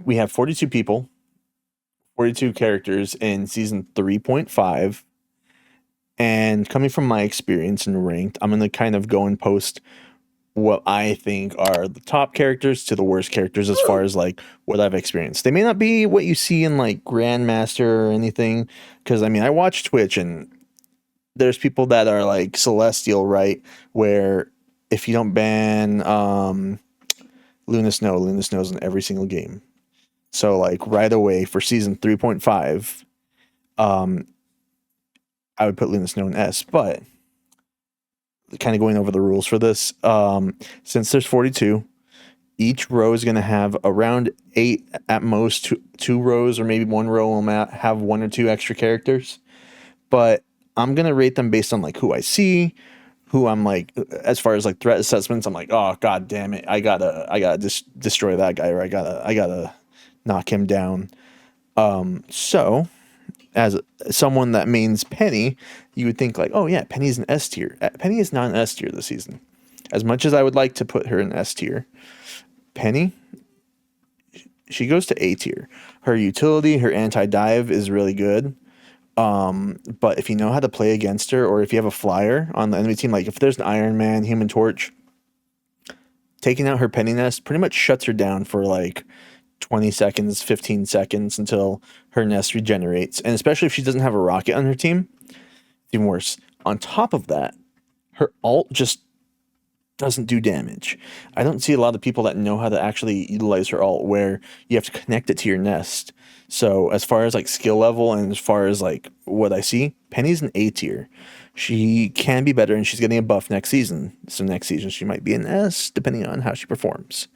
we have 42 people, 42 characters in season 3.5. And coming from my experience in ranked, I'm going to kind of go and post what I think are the top characters to the worst characters as far as like what I've experienced. They may not be what you see in like Grandmaster or anything, because I mean, I watch Twitch and there's people that are like Celestial, right? Where if you don't ban Luna Snow, Luna Snow's in every single game. So like right away for season 3.5, um, I would put Luna Snow in S, but kind of going over the rules for this, since there's 42, each row is going to have around 8 at most, two rows, or maybe one row will have 1 or 2 extra characters. But I'm going to rate them based on like who I see, who I'm like, as far as like threat assessments, I'm like, oh god damn it, I gotta destroy that guy, or I gotta knock him down. So as someone that means Penny, you would think like, oh yeah, Penny's an S tier. Penny is not an S tier this season. As much as I would like to put her in S tier, Penny, she goes to A tier. Her utility, her anti-dive is really good. But if you know how to play against her, or if you have a flyer on the enemy team, like if there's an Iron Man, Human Torch, taking out her Penny Nest pretty much shuts her down for like 20 seconds, 15 seconds until her nest regenerates. And especially if she doesn't have a rocket on her team, it's even worse. On top of that, her ult just doesn't do damage. I don't see a lot of people that know how to actually utilize her ult, where you have to connect it to your nest. So as far as like skill level and as far as like what I see, Penny's an A tier. She can be better, and she's getting a buff next season. So next season she might be an S, depending on how she performs.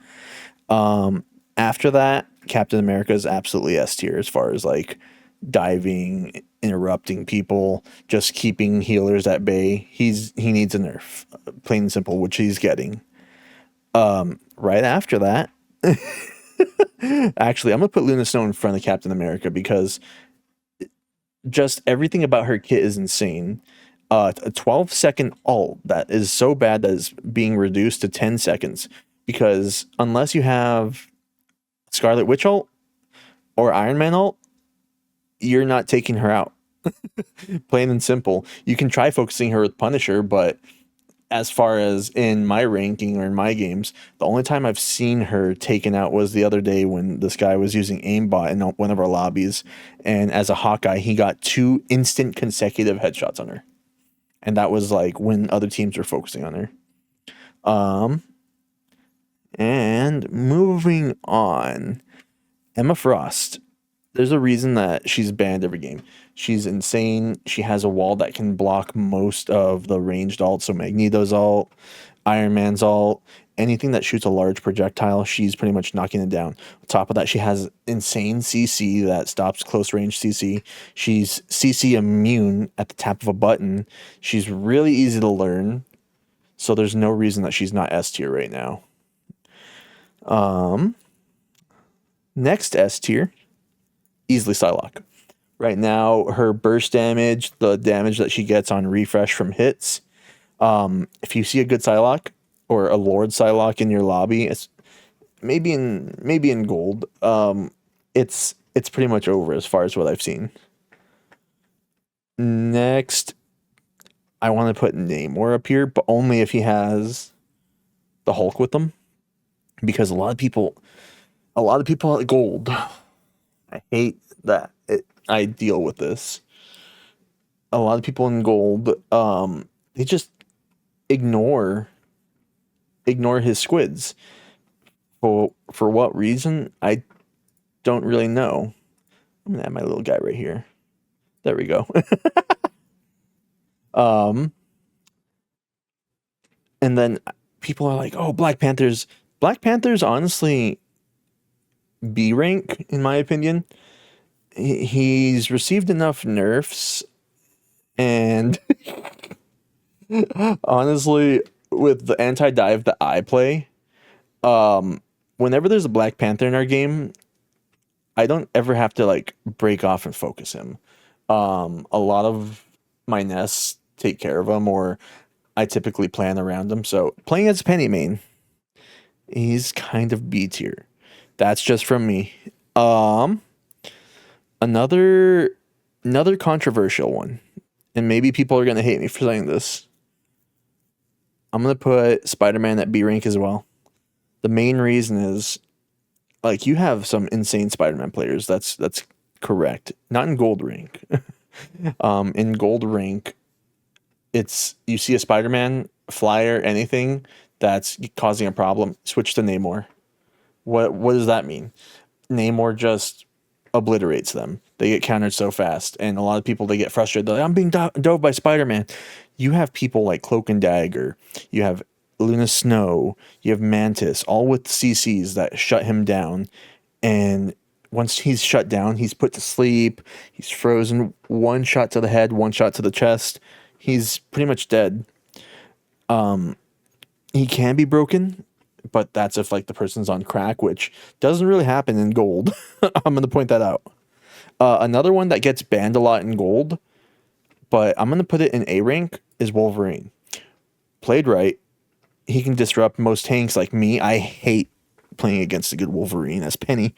After that, Captain America is absolutely S tier as far as like diving, interrupting people, just keeping healers at bay. He needs a nerf, plain and simple, which he's getting. Right after that, actually, I'm gonna put Luna Snow in front of Captain America because just everything about her kit is insane. A 12-second ult that is so bad that is being reduced to 10 seconds, because unless you have Scarlet Witch ult or Iron Man ult, you're not taking her out. Plain and simple. You can try focusing her with Punisher, but as far as in my ranking or in my games, the only time I've seen her taken out was the other day when this guy was using aimbot in one of our lobbies, and as a Hawkeye, he got 2 instant consecutive headshots on her, and that was like when other teams were focusing on her. And moving on, Emma Frost. There's a reason that she's banned every game. She's insane. She has a wall that can block most of the ranged ult. So Magneto's ult, Iron Man's ult, anything that shoots a large projectile, she's pretty much knocking it down. On top of that, she has insane CC that stops close range CC. She's CC immune at the tap of a button. She's really easy to learn. So there's no reason that she's not S tier right now. Next S tier, easily Psylocke. Right now, her burst damage, the damage that she gets on refresh from hits. If you see a good Psylocke or a Lord Psylocke in your lobby, it's maybe in gold. It's pretty much over as far as what I've seen. Next, I want to put Namor up here, but only if he has the Hulk with them, because a lot of people at gold. I hate that I deal with this. A lot of people in gold, they just ignore his squids. For what reason? I don't really know. I'm gonna add my little guy right here. There we go. And then people are like, "Oh, Black Panthers." Black Panthers, honestly, B rank in my opinion. He's received enough nerfs, and honestly, with the anti-dive that I play, whenever there's a Black Panther in our game, I don't ever have to like break off and focus him. A lot of my nests take care of him, or I typically plan around him. So playing as Penny main, he's kind of B tier. That's just from me. Um, another controversial one, and maybe people are gonna hate me for saying this. I'm gonna put Spider-Man at B rank as well. The main reason is like you have some insane Spider-Man players. That's correct. Not in gold rank. In gold rank, it's you see a Spider-Man flyer, anything that's causing a problem, switch to Namor. What does that mean? Namor just obliterates them. They get countered so fast, and a lot of people they get frustrated. They're like, I'm being dove by Spider-Man. You have people like Cloak and Dagger. You have Luna Snow. You have Mantis, all with CCs that shut him down. And once he's shut down, he's put to sleep. He's frozen. One shot to the head, one shot to the chest. He's pretty much dead. He can be broken, but that's if like the person's on crack, which doesn't really happen in gold. I'm going to point that out. Another one that gets banned a lot in gold, but I'm going to put it in A rank, is Wolverine. Played right, he can disrupt most tanks like me. I hate playing against a good Wolverine as Penny.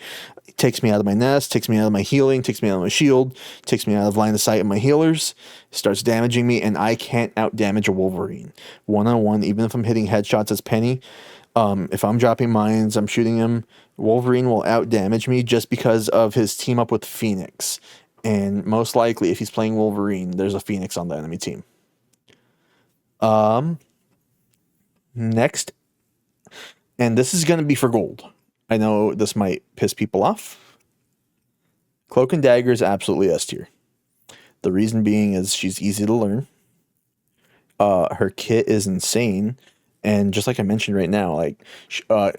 It takes me out of my nest, takes me out of my healing, takes me out of my shield, takes me out of line of sight of my healers, starts damaging me, and I can't out damage a Wolverine. 1-on-1, even if I'm hitting headshots as Penny, if I'm dropping mines, I'm shooting him, Wolverine will out damage me just because of his team up with Phoenix. And most likely, if he's playing Wolverine, there's a Phoenix on the enemy team. Next, and this is going to be for gold. I know this might piss people off. Cloak and Dagger is absolutely S tier. The reason being is she's easy to learn. Her kit is insane. And just like I mentioned right now, like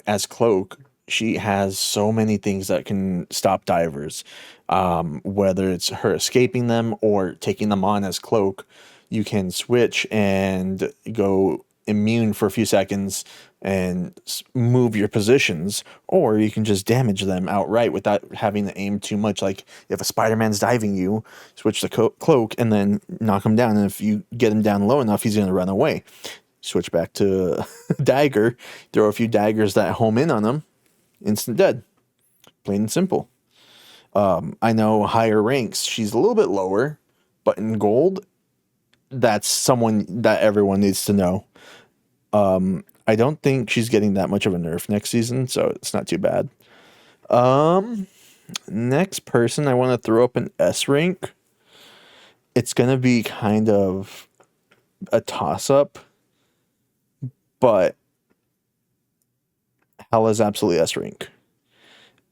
as Cloak, she has so many things that can stop divers. Whether it's her escaping them or taking them on as Cloak, you can switch and go immune for a few seconds and move your positions, or you can just damage them outright without having to aim too much. Like if a Spider-Man's diving you, switch the Cloak and then knock him down, and if you get him down low enough, he's going to run away. Switch back to Dagger, throw a few daggers that home in on him, instant dead. Plain and simple. I know higher ranks, she's a little bit lower, but in gold, that's someone that everyone needs to know. I don't think she's getting that much of a nerf next season, so it's not too bad. Next person I want to throw up an S rank. It's going to be kind of a toss-up, but Hela's absolutely S rank.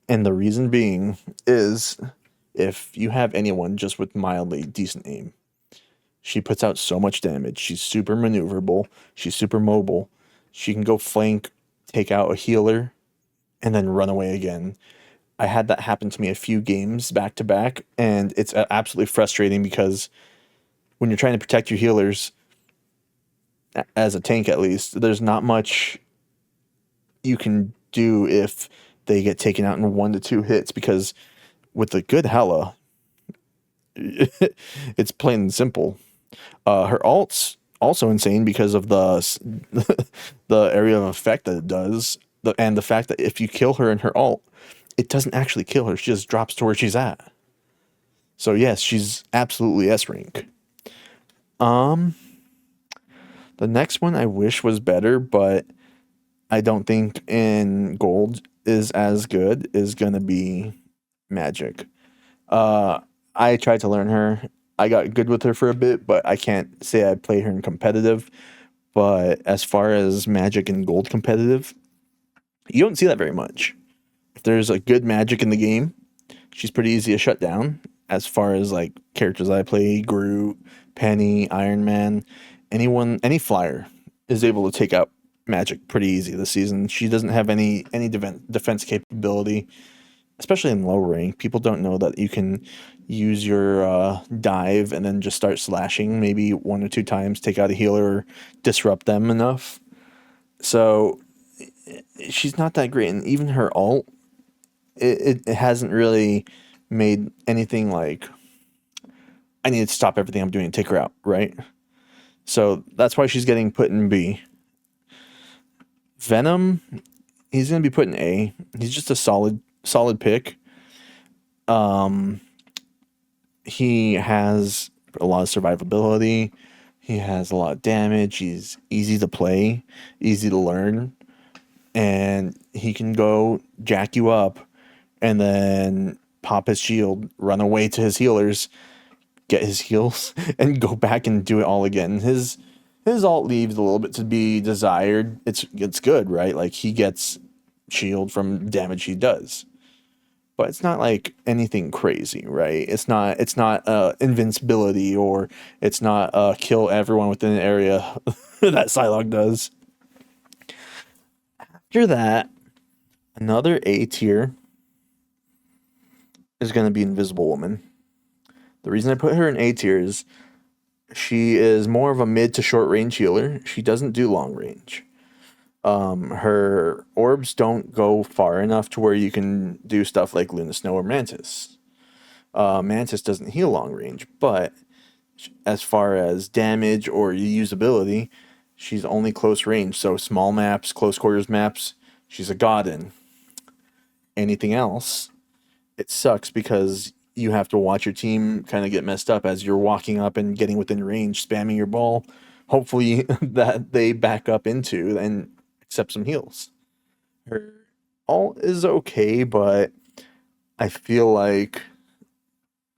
And the reason being is if you have anyone just with mildly decent aim, she puts out so much damage. She's super maneuverable. She's super mobile. She can go flank, take out a healer, and then run away again. I had that happen to me a few games back to back, and it's absolutely frustrating because when you're trying to protect your healers, as a tank at least, there's not much you can do if they get taken out in 1 to 2 hits, because with a good Hela, it's plain and simple. Her ult's also insane because of the area of effect that it does, and the fact that if you kill her in her ult, it doesn't actually kill her. She just drops to where she's at. So yes, she's absolutely S rank. The next one I wish was better, but I don't think in gold is as good, is gonna be Magic. I tried to learn her. I got good with her for a bit, but I can't say I played her in competitive. But as far as Magic and gold competitive, you don't see that very much. If there's a good Magic in the game, she's pretty easy to shut down. As far as like characters I play, Groot, Penny, Iron Man, any flyer is able to take out Magic pretty easy this season. She doesn't have any defense capability, especially in low rank. People don't know that you can use your dive and then just start slashing maybe 1 or 2 times, take out a healer, or disrupt them enough. So she's not that great, and even her ult, it hasn't really made anything like I need to stop everything I'm doing and take her out, right? So that's why she's getting put in B. Venom, he's gonna be put in A. He's just a solid pick. Um, he has a lot of survivability. He has a lot of damage. He's easy to play, easy to learn, and he can go jack you up and then pop his shield, run away to his healers, get his heals, and go back and do it all again. His ult leaves a little bit to be desired. It's good, right? Like he gets shield from damage he does. But it's not like anything crazy, right? It's not invincibility, or it's not kill everyone within an area that Psylocke does. After that, another A tier is going to be Invisible Woman. The reason I put her in A tier is she is more of a mid to short range healer. She doesn't do long range. Her orbs don't go far enough to where you can do stuff like Luna Snow or Mantis. Mantis doesn't heal long range, but as far as damage or usability, she's only close range. So small maps, close quarters maps, she's a god in. Anything else, it sucks because you have to watch your team kind of get messed up as you're walking up and getting within range, spamming your ball. Hopefully that they back up into and accept some heals. Her ult is okay, but I feel like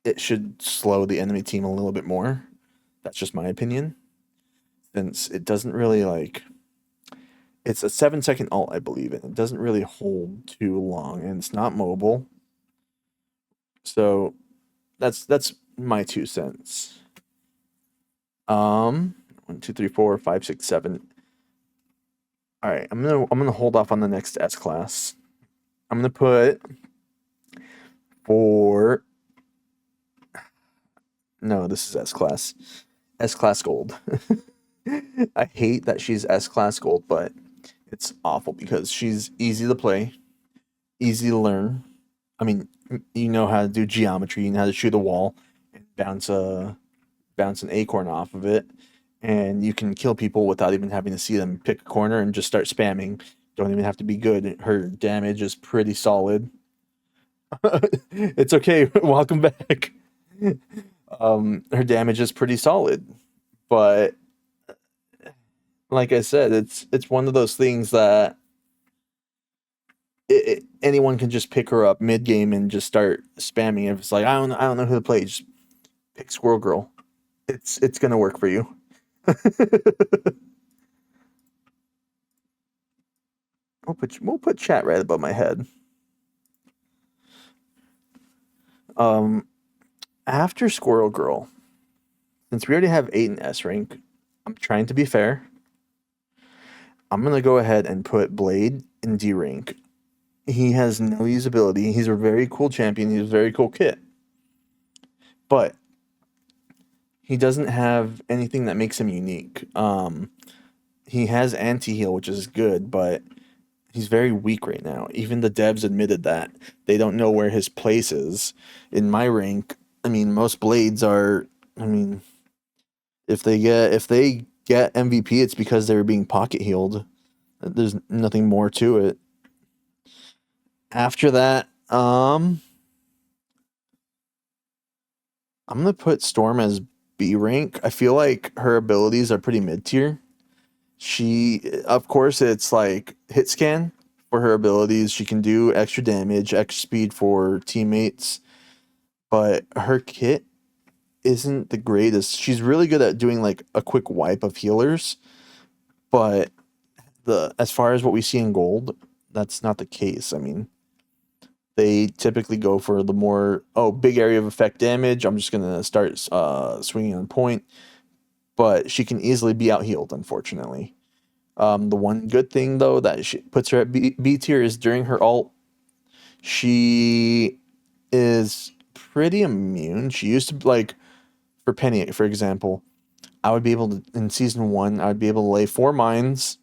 it should slow the enemy team a little bit more. That's just my opinion. Since it doesn't really like it's a 7-second ult, I believe, and it doesn't really hold too long, and it's not mobile. So that's my 2 cents. 1, 2, 3, 4, 5, 6, 7. All right, I'm gonna hold off on the next S class. I'm gonna put for no, this is S class. S class gold. I hate that she's S class gold, but it's awful because she's easy to play, easy to learn. I mean, you know how to do geometry, you know how to shoot a wall and bounce an acorn off of it, and you can kill people without even having to see them pick a corner and just start spamming. Don't even have to be good. Her damage is pretty solid. It's okay. Welcome back. Her damage is pretty solid, but like I said, it's one of those things that anyone can just pick her up mid game and just start spamming. If it's like I don't know who to play, just pick Squirrel Girl. It's gonna work for you. We'll put chat right above my head. After Squirrel Girl, since we already have 8 in S rank, I'm trying to be fair. I'm gonna go ahead and put Blade in D rank. He has no usability. He's a very cool champion. He's a very cool kit, but he doesn't have anything that makes him unique. He has anti-heal, which is good, but he's very weak right now. Even the devs admitted that. They don't know where his place is. In my rank, I mean, most blades are, I mean, if they get MVP, it's because they were being pocket healed. There's nothing more to it. After that, I'm gonna put Storm as B rank. I feel like her abilities are pretty mid tier. She, of course, it's like hit scan for her abilities. She can do extra damage, extra speed for teammates, but her kit isn't the greatest. She's really good at doing like a quick wipe of healers, but as far as what we see in gold, that's not the case. I mean, they typically go for the more big area of effect damage. I'm just gonna start swinging on point, but she can easily be out healed, unfortunately. The one good thing though that she puts her at B tier is during her ult, she is pretty immune. She used to like for Penny, for example. I would be able to in season 1. I'd be able to lay 4 mines,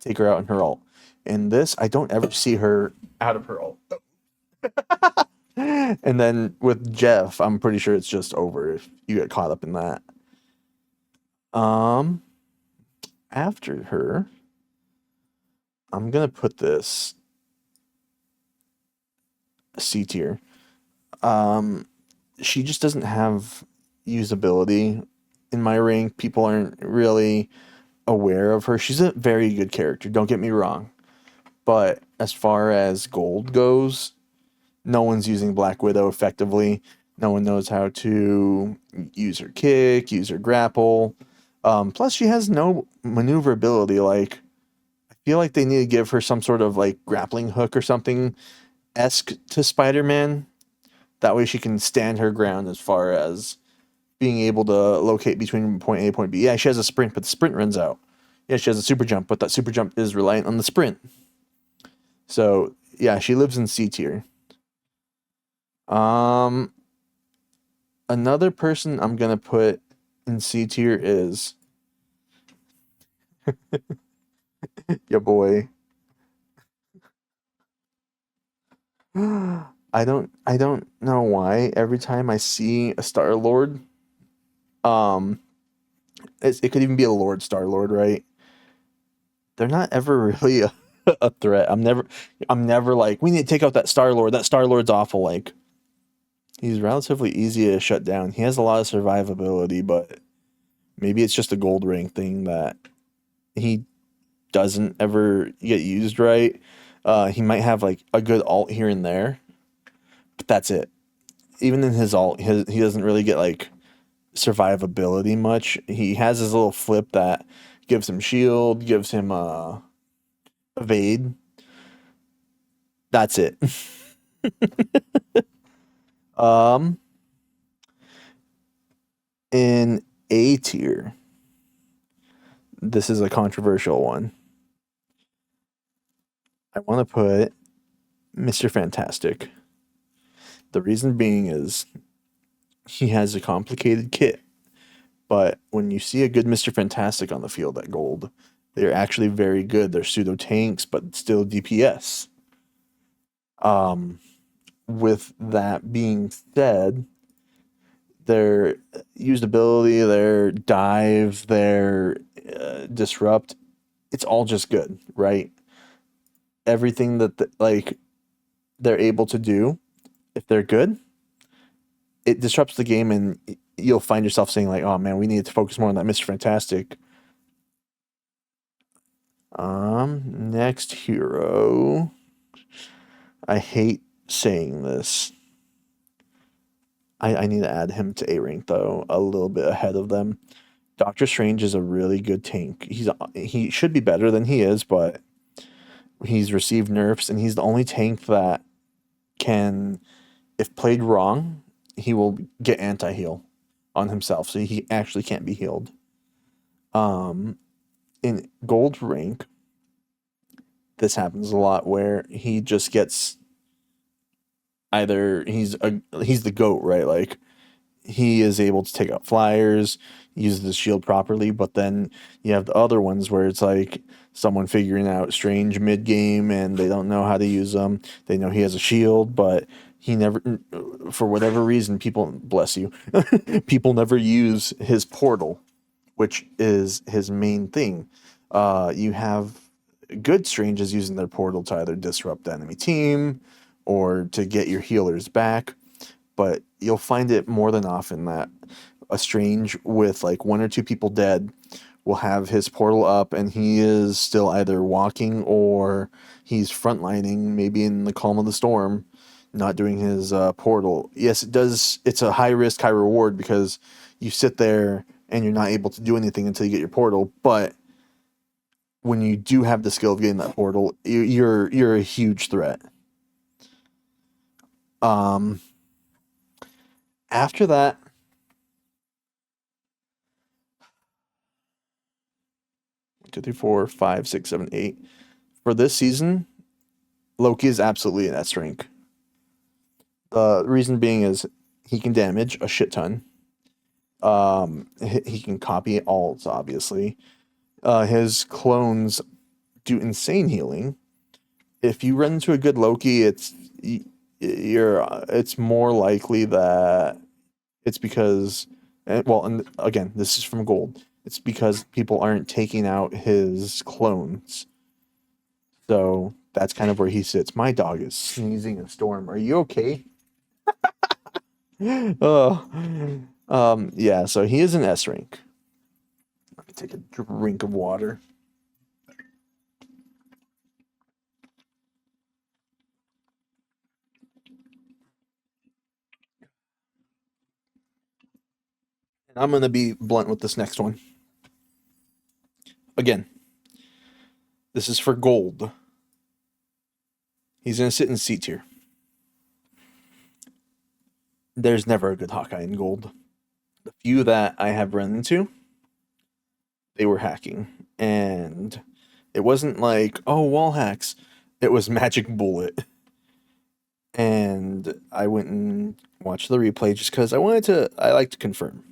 take her out in her ult. In this, I don't ever see her out of her ult. And then with Jeff, I'm pretty sure it's just over if you get caught up in that. After her, I'm gonna put this C tier. Um, she just doesn't have usability in my rank. People aren't really aware of her. She's a very good character, don't get me wrong. But as far as gold goes, no one's using Black Widow effectively. No one knows how to use her kick, use her grapple. Plus, she has no maneuverability. Like, I feel like they need to give her some sort of like grappling hook or something esque to Spider Man. That way, she can stand her ground as far as being able to locate between point A and point B. Yeah, she has a sprint, but the sprint runs out. Yeah, she has a super jump, but that super jump is reliant on the sprint. So yeah, she lives in C tier. Um, Another person I'm gonna put in C tier is your boy. I don't know why every time I see a Star Lord, um, it could even be a Lord Star Lord, right? They're not ever really a threat. I'm never like we need to take out that Star Lord. That Star Lord's awful. Like he's relatively easy to shut down. He has a lot of survivability, but maybe it's just a gold ring thing that he doesn't ever get used right. He might have like a good alt here and there, but that's it. Even in his alt, he doesn't really get like survivability much. He has his little flip that gives him shield, gives him evade. That's it. um, in A tier, this is a controversial one. I want to put Mr. Fantastic. The reason being is he has a complicated kit, but when you see a good Mr. Fantastic on the field at gold, they're actually very good. They're pseudo tanks, but still DPS. Um, with that being said, their usability, their dive, their disrupt, it's all just good, right? Everything that like they're able to do, if they're good, it disrupts the game, and you'll find yourself saying like, "Oh man, we need to focus more on that Mr. Fantastic." Next hero. I hate saying this. I need to add him to A rank though, a little bit ahead of them. Doctor Strange is a really good tank. He should be better than he is, but he's received nerfs, and he's the only tank that can, if played wrong, he will get anti heal on himself, so he actually can't be healed. Um, in gold rank, this happens a lot where he just gets either he's the goat, right? Like he is able to take out flyers, use the shield properly, but then you have the other ones where it's like someone figuring out Strange mid game and they don't know how to use them. They know he has a shield, but he never, for whatever reason, people bless you, people never use his portal, which is his main thing. You have good Stranges using their portal to either disrupt the enemy team or to get your healers back, but you'll find it more than often that a Strange with like one or two people dead will have his portal up and he is still either walking or he's frontlining, maybe in the calm of the storm, not doing his portal. Yes, it does. It's a high risk, high reward because you sit there and you're not able to do anything until you get your portal. But when you do have the skill of getting that portal, you're a huge threat. Um, After that, 2, 3, 4, 5, 6, 7, 8. For this season, Loki is absolutely an S rank. The reason being is he can damage a shit ton. He can copy alts, obviously. His clones do insane healing. If you run into a good Loki, it's more likely that it's because, well, and again, this is from gold. It's because people aren't taking out his clones. So that's kind of where he sits. My dog is sneezing a storm. Are you okay? Oh, yeah. So he is an S rank. Let me take a drink of water. And I'm gonna be blunt with this next one. Again, this is for gold. He's gonna sit in C tier. There's never a good Hawkeye in gold. The few that I have run into, they were hacking, and it wasn't like, oh, wall hacks. It was magic bullet. And I went and watched the replay just because I like to confirm.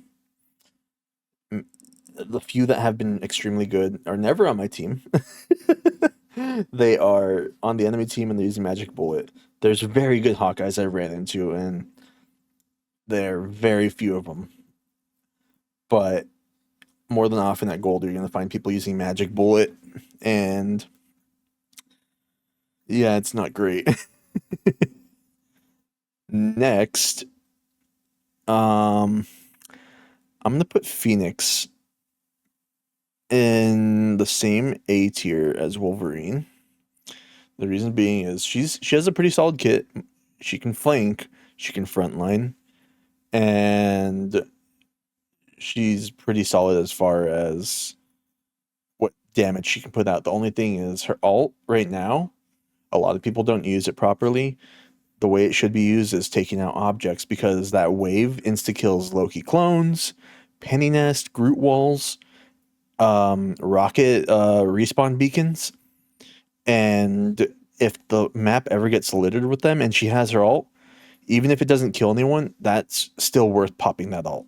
The few that have been extremely good are never on my team. They are on the enemy team and they're using magic bullet. There's very good Hawkeyes I ran into, and there are very few of them. But more than often at gold, you're going to find people using magic bullet, and yeah, it's not great. Next, um, I'm gonna put Phoenix in the same A tier as Wolverine. The reason being is she has a pretty solid kit. She can flank, she can frontline, and she's pretty solid as far as what damage she can put out. The only thing is her ult right now, a lot of people don't use it properly. The way it should be used is taking out objects, because that wave insta kills Loki clones, Penny Nest, Groot walls, rocket respawn beacons, and if the map ever gets littered with them and she has her ult, even if it doesn't kill anyone, that's still worth popping that ult.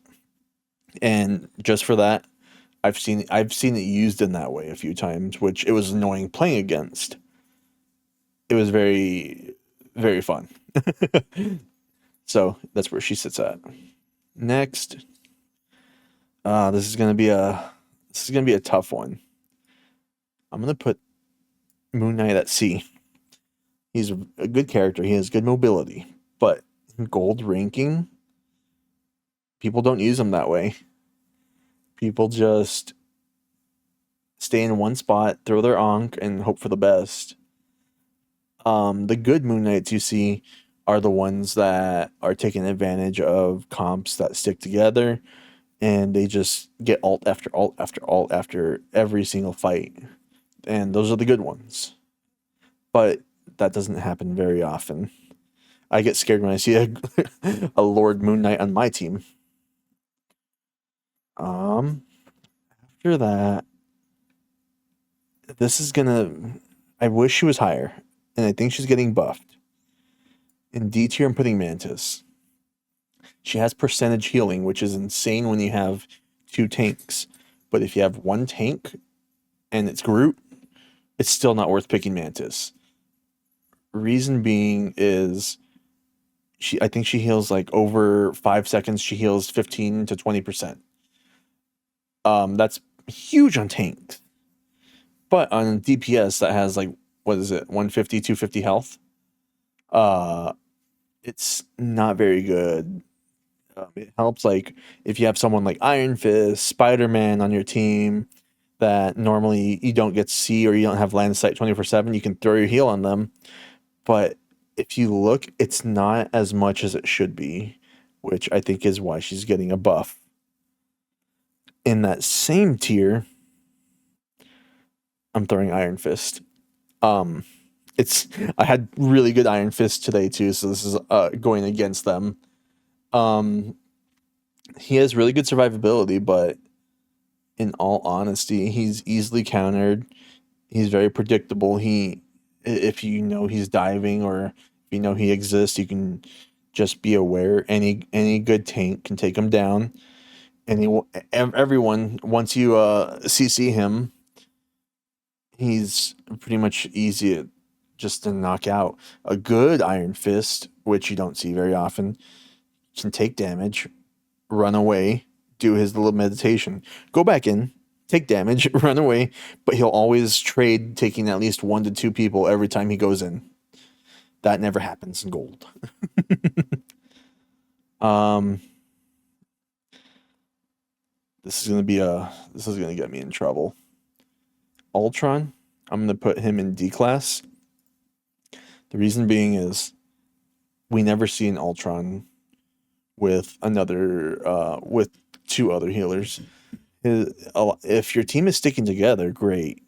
And just for that, I've seen it used in that way a few times, which it was annoying playing against. It was very very fun. So that's where she sits at. Next, this is gonna be a tough one. I'm gonna put Moon Knight at C. He's a good character. He has good mobility, but in gold ranking, people don't use him that way. People just stay in one spot, throw their onk, and hope for the best. The good Moon Knights you see are the ones that are taking advantage of comps that stick together, and they just get alt after alt after alt after every single fight. And those are the good ones. But that doesn't happen very often. I get scared when I see a Lord Moon Knight on my team. Um, After that, this is gonna. I wish she was higher, and I think she's getting buffed. In D tier, I'm putting Mantis. She has percentage healing, which is insane when you have two tanks. But if you have one tank and it's Groot, it's still not worth picking Mantis. Reason being is I think she heals like over 5 seconds. She heals 15 to 20%. That's huge on tanks. But on DPS that has like, what is it, 150, 250 health, uh, it's not very good. It helps like if you have someone like Iron Fist, Spider Man on your team that normally you don't get to see, or you don't have land of sight 24/7, you can throw your heal on them. But if you look, it's not as much as it should be, which I think is why she's getting a buff. In that same tier, I'm throwing Iron Fist. Um, it's I had really good Iron Fist today too, so this is going against them. Um, he has really good survivability, but in all honesty, he's easily countered. He's very predictable. If you know he's diving, or if you know he exists, you can just be aware. Any good tank can take him down. Everyone, once you CC him, he's pretty much easy just to knock out. A good Iron Fist, which you don't see very often, can take damage, run away, do his little meditation, go back in, take damage, run away, but he'll always trade taking at least 1 to 2 people every time he goes in. That never happens in gold. Um, this is gonna get me in trouble. Ultron, I'm gonna put him in D class. The reason being is we never see an Ultron with two other healers. If your team is sticking together, great.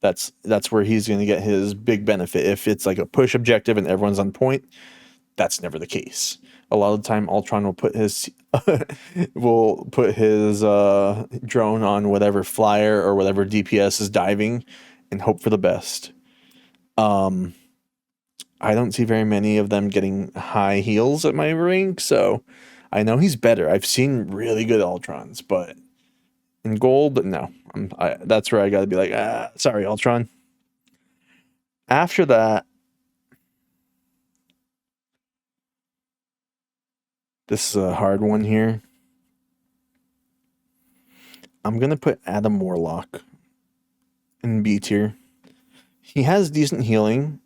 That's where he's going to get his big benefit. If it's like a push objective and everyone's on point, that's never the case. A lot of the time, Ultron will put his drone on whatever flyer or whatever DPS is diving, and hope for the best. Um, I don't see very many of them getting high heals at my rank, so I know he's better. I've seen really good Ultrons, but in gold, no. That's where I got to be like, sorry, Ultron. After that, this is a hard one here. I'm going to put Adam Warlock in B tier. He has decent healing.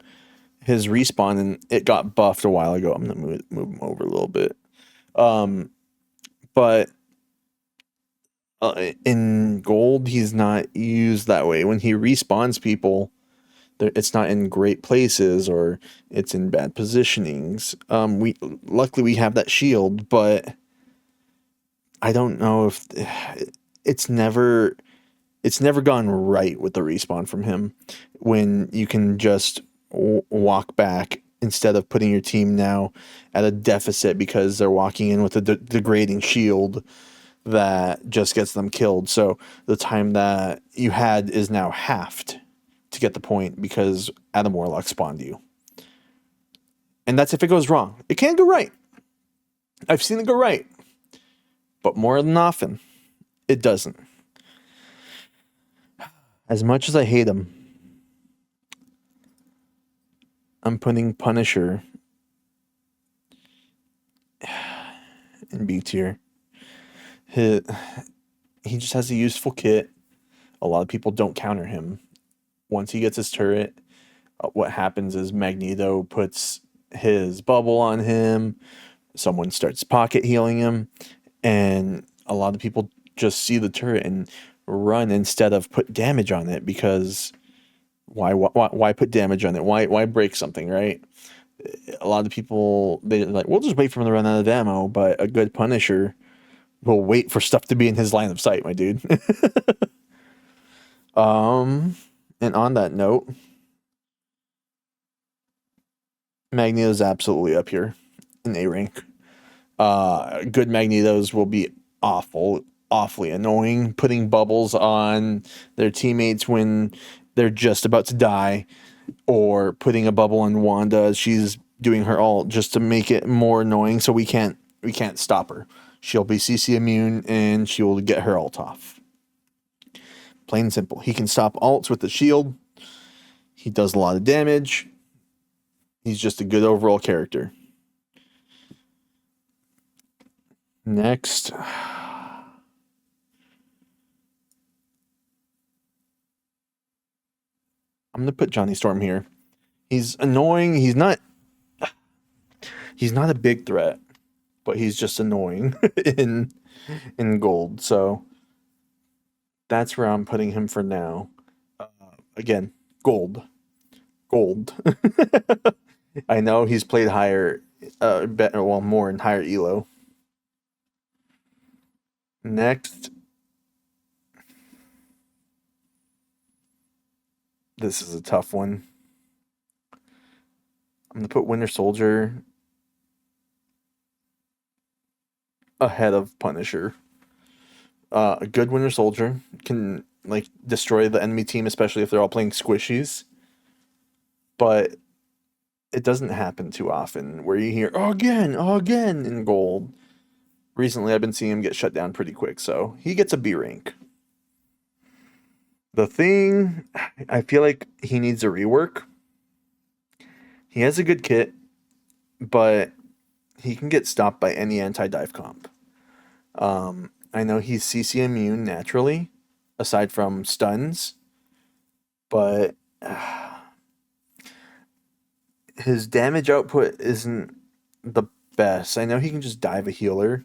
His respawn, and it got buffed a while ago. I'm going to move him over a little bit. But in gold, he's not used that way. When he respawns people, it's not in great places or it's in bad positionings. Luckily we have that shield, but I don't know if it's never gone right with the respawn from him when you can just walk back instead of putting your team now at a deficit because they're walking in with a degrading shield that just gets them killed. So the time that you had is now halved to get the point because Adam Warlock spawned you. And that's if it goes wrong. It can go right. I've seen it go right. But more than often, it doesn't. As much as I hate him, I'm putting Punisher in B tier. He just has a useful kit. A lot of people don't counter him. Once he gets his turret, what happens is Magneto puts his bubble on him. Someone starts pocket healing him, and a lot of people just see the turret and run instead of put damage on it because why put damage on it? Why break something, right? A lot of people they're like, we'll just wait for him to run out of ammo, but a good Punisher will wait for stuff to be in his line of sight, my dude. And on that note, Magneto's absolutely up here in A rank. Good Magnetos will be awfully annoying, putting bubbles on their teammates when they're just about to die, or putting a bubble on Wanda as she's doing her ult just to make it more annoying so we can't stop her. She'll be CC immune and she will get her ult off. Plain and simple. He can stop ults with the shield. He does a lot of damage. He's just a good overall character. Next. I'm going to put Johnny Storm here. He's annoying. He's not a big threat, but he's just annoying in gold. So that's where I'm putting him for now. Again, gold. I know he's played higher, more in higher elo. Next, this is a tough one. I'm gonna put Winter Soldier ahead of Punisher. A good Winter Soldier can like destroy the enemy team, especially if they're all playing squishies. But it doesn't happen too often where you hear again in gold. Recently, I've been seeing him get shut down pretty quick, so he gets a B rank. The Thing, I feel like he needs a rework. He has a good kit, but he can get stopped by any anti-dive comp. I know he's CC immune naturally, aside from stuns, but his damage output isn't the best. I know he can just dive a healer,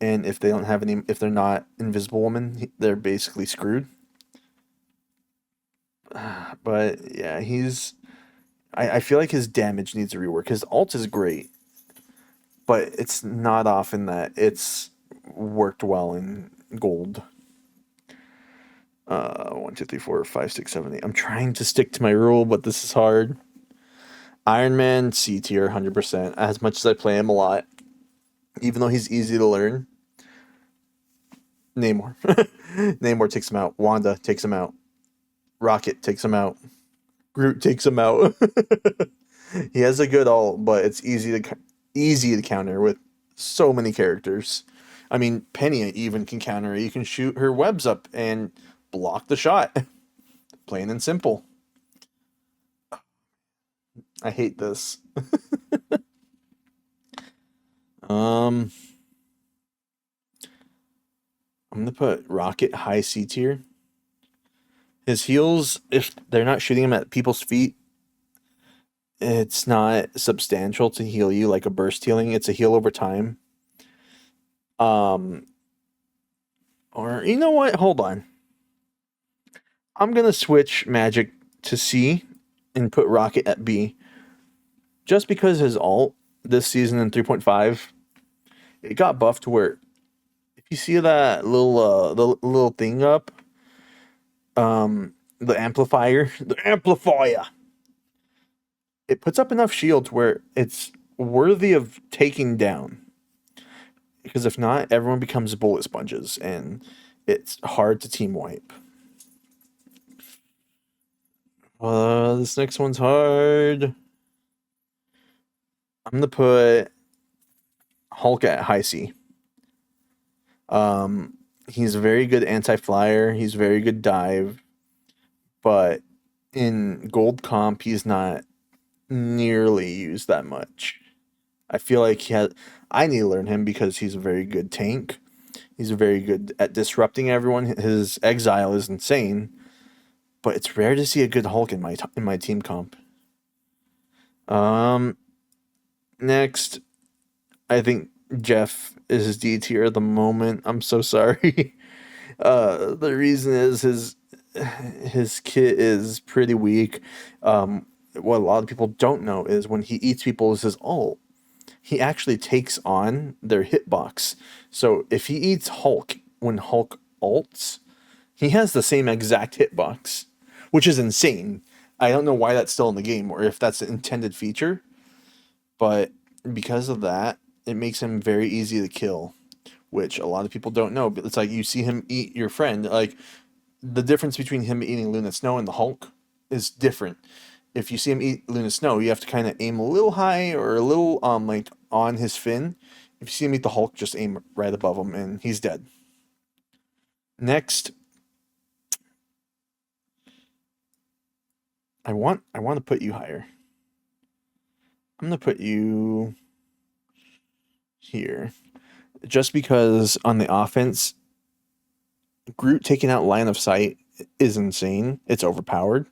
and if they don't have any, if they're not Invisible Woman, they're basically screwed. But yeah, I feel like his damage needs a rework. His ult is great, but it's not often that it's worked well in gold. 1, 2, 3, 4, 5, 6, 7, 8. I'm trying to stick to my rule, but this is hard. Iron Man C tier, 100%. As much as I play him a lot, even though he's easy to learn. Namor. Namor takes him out. Wanda takes him out. Rocket takes him out. Groot takes him out. He has a good ult, but it's easy to counter with so many characters. I mean, Penny even can counter it. You can shoot her webs up and block the shot. Plain and simple. I hate this. I'm gonna put Rocket high C tier. His heals, if they're not shooting him at people's feet, it's not substantial to heal you like a burst healing. It's a heal over time. Or you know what? Hold on. I'm gonna switch Magic to C and put Rocket at B. Just because his ult this season in 3.5, it got buffed to where if you see that little the little thing up, the amplifier, it puts up enough shield to where it's worthy of taking down. Because if not, everyone becomes bullet sponges and it's hard to team wipe. This next one's hard. I'm gonna put Hulk at high C. He's a very good anti-flyer. He's very good dive, but in gold comp, he's not nearly used that much. I feel like I need to learn him because he's a very good tank. He's very good at disrupting everyone. His exile is insane, but it's rare to see a good Hulk in my team comp. Next, I think Jeff is D tier at the moment. I'm so sorry. The reason is his kit is pretty weak. What a lot of people don't know is when he eats people as his ult, he actually takes on their hitbox. So if he eats Hulk when Hulk ults, he has the same exact hitbox, which is insane. I don't know why that's still in the game or if that's an intended feature, but because of that, it makes him very easy to kill, which a lot of people don't know. But it's like you see him eat your friend. Like the difference between him eating Luna Snow and the Hulk is different. If you see him eat Luna Snow, you have to kind of aim a little high or a little like on his fin. If you see him eat the Hulk, just aim right above him and he's dead. Next, I want to put you higher. I'm gonna put you here. Just because on the offense, Groot taking out line of sight is insane. It's overpowered.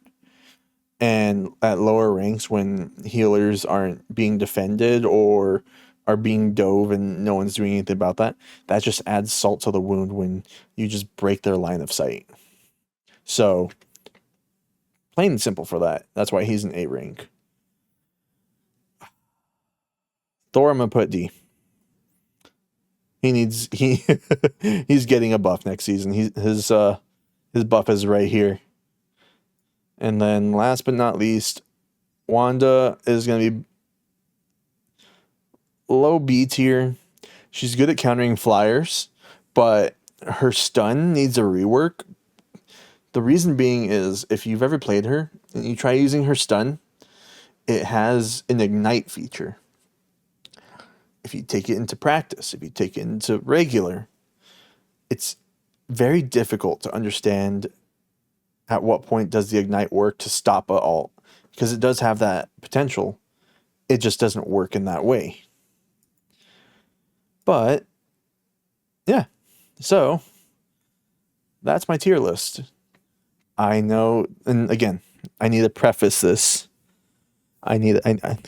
And at lower ranks, when healers aren't being defended or are being dove and no one's doing anything about that, that just adds salt to the wound when you just break their line of sight. So, plain and simple for that. That's why he's an A rank. Thor, I'm gonna put D. He's getting a buff next season. His buff is right here. And then last but not least, Wanda is going to be low B tier. She's good at countering flyers, but her stun needs a rework. The reason being is if you've ever played her and you try using her stun, it has an ignite feature. If you take it into practice, if you take it into regular, it's very difficult to understand at what point does the ignite work to stop a ult, because it does have that potential. It just doesn't work in that way. But yeah, so that's my tier list. I know, and again, I need to preface this. I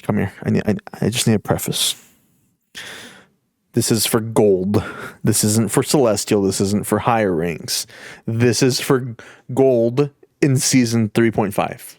come here. I just need a preface. This is for gold. This isn't for celestial. This isn't for higher ranks. This is for gold in season 3.5.